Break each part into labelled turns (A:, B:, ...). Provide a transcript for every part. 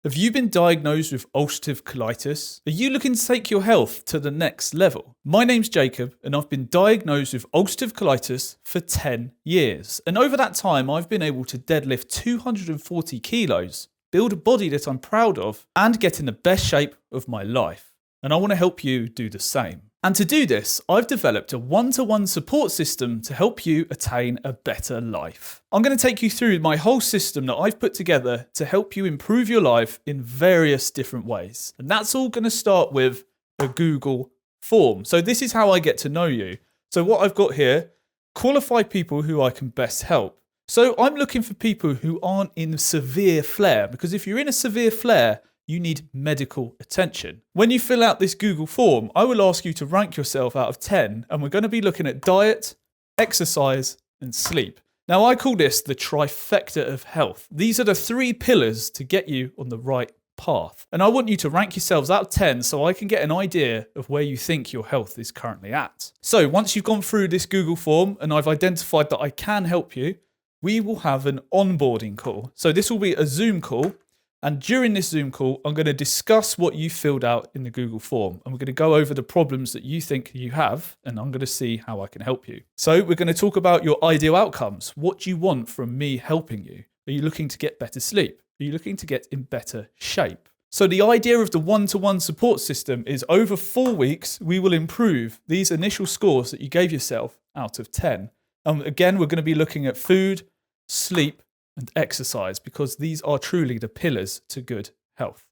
A: Have you been diagnosed with ulcerative colitis? Are you looking to take your health to the next level? My name's Jacob, and I've been diagnosed with ulcerative colitis for 10 years. And over that time, I've been able to deadlift 240 kilos, build a body that I'm proud of, and get in the best shape of my life. And I want to help you do the same. And to do this, I've developed a one-to-one support system to help you attain a better life. I'm going to take you through my whole system that I've put together to help you improve your life in various different ways. And that's all going to start with a Google form. So this is how I get to know you. So what I've got here, qualify people who I can best help. So I'm looking for people who aren't in severe flare, because if you're in a severe flare, you need medical attention. When you fill out this Google form, I will ask you to rank yourself out of 10, and we're going to be looking at diet, exercise, and sleep. Now, I call this the trifecta of health. These are the 3 pillars to get you on the right path. And I want you to rank yourselves out of 10 so I can get an idea of where you think your health is currently at. So once you've gone through this Google form and I've identified that I can help you, we will have an onboarding call. So this will be a Zoom call. And during this Zoom call, I'm going to discuss what you filled out in the Google form. And we're going to go over the problems that you think you have, and I'm going to see how I can help you. So we're going to talk about your ideal outcomes. What do you want from me helping you? Are you looking to get better sleep? Are you looking to get in better shape? So the idea of the one-to-one support system is over 4 weeks, we will improve these initial scores that you gave yourself out of 10. And again, we're going to be looking at food, sleep, and exercise, because these are truly the pillars to good health.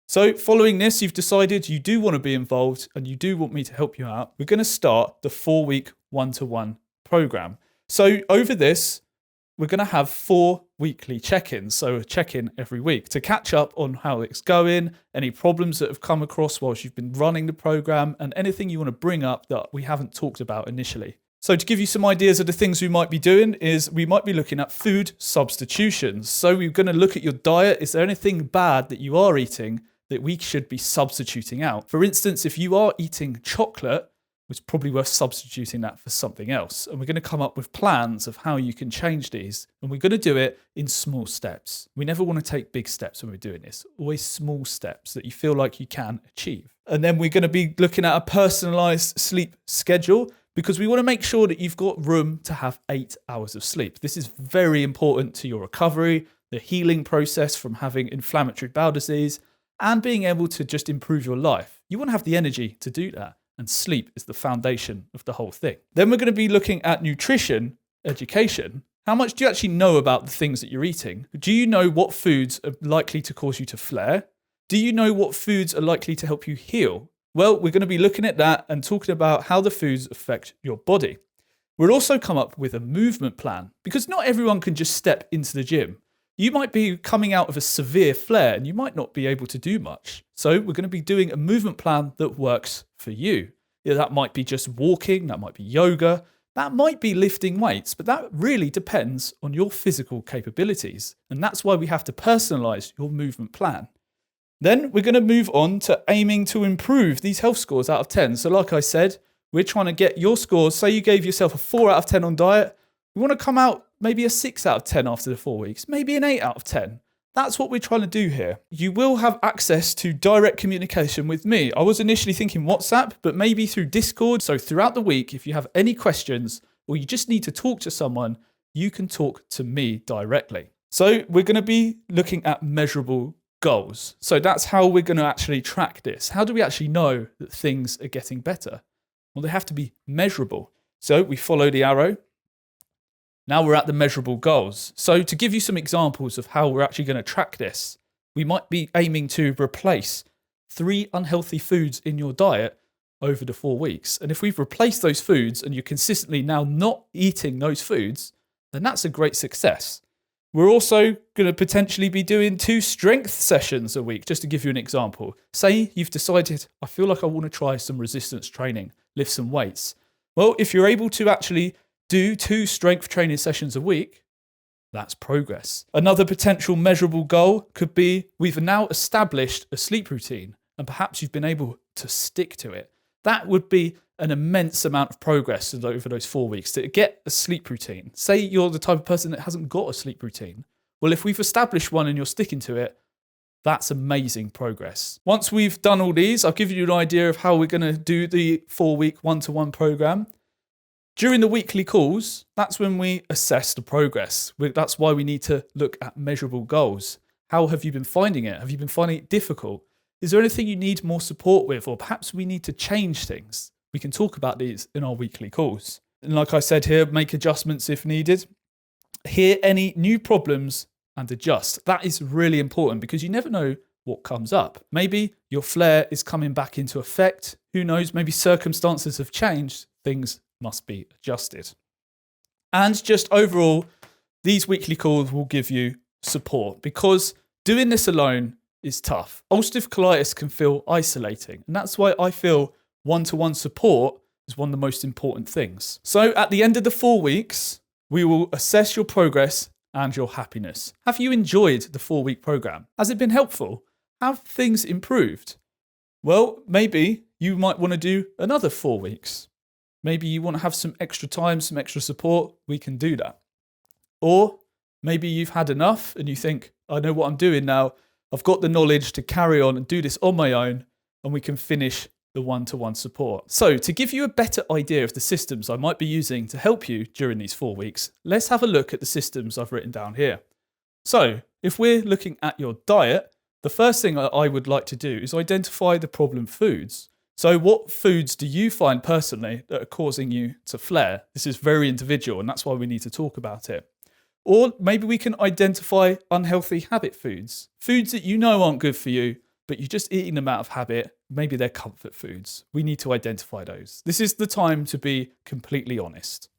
A: So following this, you've decided you do want to be involved and you do want me to help you out. We're going to start the 4-week one-to-one program. So over this, we're going to have 4 weekly check-ins. So a check-in every week to catch up on how it's going, any problems that have come across whilst you've been running the program, and anything you want to bring up that we haven't talked about initially. So to give you some ideas of the things we might be doing is we might be looking at food substitutions. So we're going to look at your diet. Is there anything bad that you are eating that we should be substituting out? For instance, if you are eating chocolate, it's probably worth substituting that for something else. And we're going to come up with plans of how you can change these. And we're going to do it in small steps. We never want to take big steps when we're doing this. Always small steps that you feel like you can achieve. And then we're going to be looking at a personalized sleep schedule, because we want to make sure that you've got room to have 8 hours of sleep. This is very important to your recovery, the healing process from having inflammatory bowel disease, and being able to just improve your life. You want to have the energy to do that, and sleep is the foundation of the whole thing. Then we're going to be looking at nutrition education. How much do you actually know about the things that you're eating? Do you know what foods are likely to cause you to flare? Do you know what foods are likely to help you heal? Well, we're going to be looking at that and talking about how the foods affect your body. We'll also come up with a movement plan, because not everyone can just step into the gym. You might be coming out of a severe flare and you might not be able to do much. So we're going to be doing a movement plan that works for you. Yeah, that might be just walking, that might be yoga, that might be lifting weights, but that really depends on your physical capabilities. And that's why we have to personalize your movement plan. Then we're going to move on to aiming to improve these health scores out of 10. So like I said, we're trying to get your scores. Say you gave yourself a 4 out of 10 on diet. We want to come out maybe a 6 out of 10 after the 4 weeks, maybe an 8 out of 10. That's what we're trying to do here. You will have access to direct communication with me. I was initially thinking WhatsApp, but maybe through Discord. So throughout the week, if you have any questions or you just need to talk to someone, you can talk to me directly. So we're going to be looking at measurable goals. So that's how we're going to actually track this. How do we actually know that things are getting better? Well, they have to be measurable. So we follow the arrow. Now we're at the measurable goals. So to give you some examples of how we're actually going to track this, we might be aiming to replace 3 unhealthy foods in your diet over the 4 weeks. And if we've replaced those foods and you're consistently now not eating those foods, then that's a great success. We're also going to potentially be doing 2 strength sessions a week, just to give you an example. Say you've decided, I feel like I want to try some resistance training, lift some weights. Well, if you're able to actually do 2 strength training sessions a week, that's progress. Another potential measurable goal could be we've now established a sleep routine and perhaps you've been able to stick to it. That would be an immense amount of progress over those 4 weeks to get a sleep routine. Say you're the type of person that hasn't got a sleep routine. Well, if we've established one and you're sticking to it, That's amazing progress. Once we've done all these, I'll give you an idea of how we're going to do the 4-week one-to-one program. During the weekly calls, that's when we assess the progress. That's why we need to look at measurable goals. How have you been finding it? Have you been finding it difficult? Is there anything you need more support with? Or perhaps we need to change things? We can talk about these in our weekly calls. And like I said here, make adjustments if needed. Hear any new problems and adjust. That is really important because you never know what comes up. Maybe your flare is coming back into effect. Who knows? Maybe circumstances have changed. Things must be adjusted. And just overall, these weekly calls will give you support because doing this alone is tough. Ulcerative colitis can feel isolating, and that's why I feel one-to-one support is one of the most important things. So at the end of the 4 weeks, we will assess your progress and your happiness. Have you enjoyed the 4-week program? Has it been helpful? Have things improved? Well, maybe you might want to do another 4 weeks. Maybe you want to have some extra time, some extra support. We can do that. Or maybe you've had enough and you think, I know what I'm doing now. I've got the knowledge to carry on and do this on my own, and we can finish the one-to-one support. So to give you a better idea of the systems I might be using to help you during these 4 weeks, let's have a look at the systems I've written down here. So if we're looking at your diet, the first thing I would like to do is identify the problem foods. So what foods do you find personally that are causing you to flare? This is very individual, and that's why we need to talk about it. Or maybe we can identify unhealthy habit foods. Foods that you know aren't good for you, but you're just eating them out of habit. Maybe they're comfort foods. We need to identify those. This is the time to be completely honest.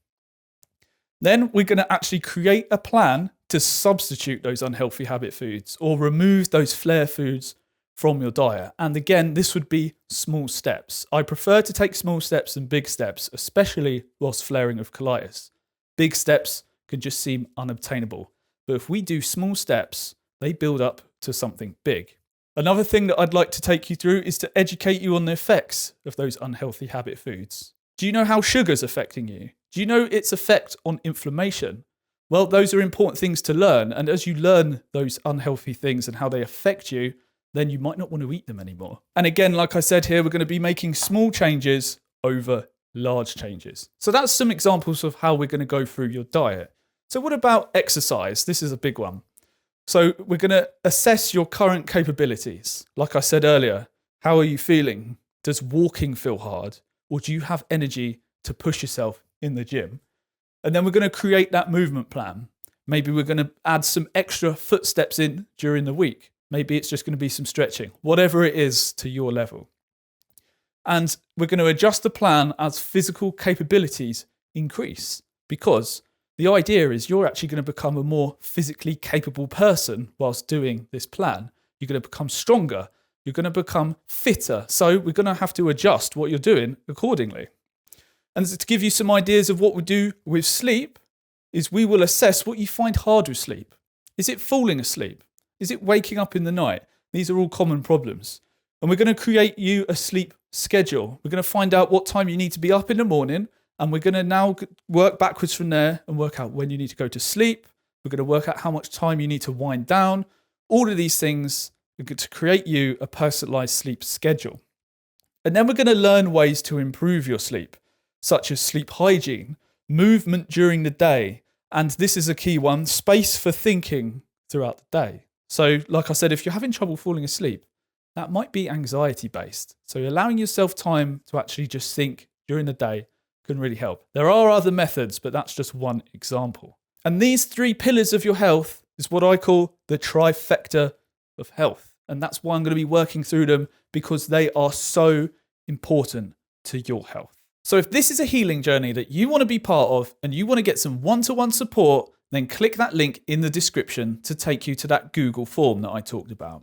A: Then we're going to actually create a plan to substitute those unhealthy habit foods or remove those flare foods from your diet. And again, this would be small steps. I prefer to take small steps than big steps, especially whilst flaring of colitis. Big steps can just seem unobtainable. But if we do small steps, they build up to something big. Another thing that I'd like to take you through is to educate you on the effects of those unhealthy habit foods. Do you know how sugar's affecting you? Do you know its effect on inflammation? Well, those are important things to learn. And as you learn those unhealthy things and how they affect you, then you might not want to eat them anymore. And again, like I said here, we're going to be making small changes over large changes. So that's some examples of how we're going to go through your diet. So what about exercise? This is a big one. So we're going to assess your current capabilities. Like I said earlier, how are you feeling? Does walking feel hard? Or do you have energy to push yourself in the gym? And then we're going to create that movement plan. Maybe we're going to add some extra footsteps in during the week. Maybe it's just going to be some stretching, whatever it is to your level. And we're going to adjust the plan as physical capabilities increase, because the idea is you're actually going to become a more physically capable person whilst doing this plan. You're going to become stronger. You're going to become fitter. So we're going to have to adjust what you're doing accordingly. And to give you some ideas of what we do with sleep is we will assess what you find hard with sleep. Is it falling asleep? Is it waking up in the night? These are all common problems. And we're going to create you a sleep schedule. We're going to find out what time you need to be up in the morning. And we're going to now work backwards from there and work out when you need to go to sleep. We're going to work out how much time you need to wind down. All of these things are going to create you a personalized sleep schedule. And then we're going to learn ways to improve your sleep, such as sleep hygiene, movement during the day, and this is a key one, space for thinking throughout the day. So like I said, if you're having trouble falling asleep, that might be anxiety based. So allowing yourself time to actually just think during the day can really help. There are other methods, but that's just one example. And these 3 pillars of your health is what I call the trifecta of health. And that's why I'm going to be working through them, because they are so important to your health. So if this is a healing journey that you want to be part of and you want to get some one-to-one support, then click that link in the description to take you to that Google form that I talked about.